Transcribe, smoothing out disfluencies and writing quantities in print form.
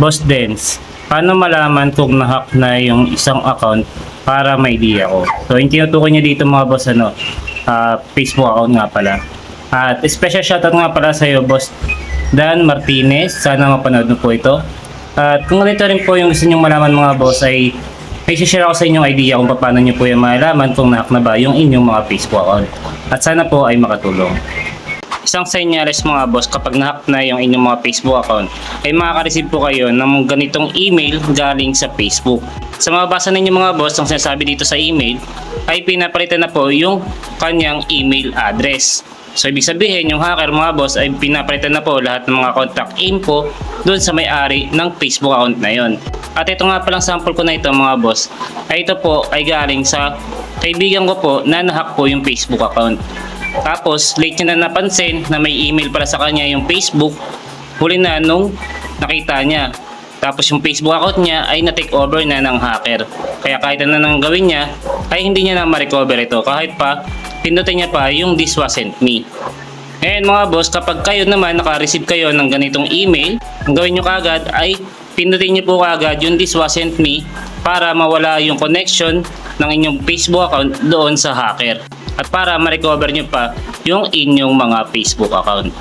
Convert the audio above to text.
Boss Dens, paano malaman kung na-hack na yung isang account para may idea ko? So, yung tinutukoy niya dito mga boss, Facebook account nga pala. At special shoutout nga pala sa iyo, Boss Dan Martinez. Sana mapanood mo po ito. At kung ganito rin po yung gusto nyo malaman mga boss, ay may share ako sa inyong idea kung paano nyo po yung malaman kung na-hack na ba yung inyong mga Facebook account. At sana po ay makatulong. Isang senyales mga boss kapag na-hack na yung inyong mga Facebook account ay makaka-receive po kayo ng ganitong email galing sa Facebook. Sa mababasa ninyo mga boss, ang sinasabi dito sa email ay pinapalitan na po yung kanyang email address. So ibig sabihin yung hacker mga boss ay pinapalitan na po lahat ng mga contact info doon sa may-ari ng Facebook account na yon. At ito nga palang sample ko na ito mga boss, ay ito po ay galing sa kaibigan ko po na na-hack po yung Facebook account. Tapos late niya na napansin na may email para sa kanya yung Facebook, huli na nung nakita niya. Tapos yung Facebook account niya ay na-take over na ng hacker. Kaya kahit ano nang gawin niya, ay hindi niya na ma-recover ito. Kahit pa, pindutin niya pa yung "This wasn't me". Ngayon mga boss, kapag kayo naman naka-receive kayo ng ganitong email, ang gawin nyo kagad ay pindutin niyo po kagad yung "This wasn't me" para mawala yung connection ng inyong Facebook account doon sa hacker. At para ma-recover nyo pa yung inyong mga Facebook account.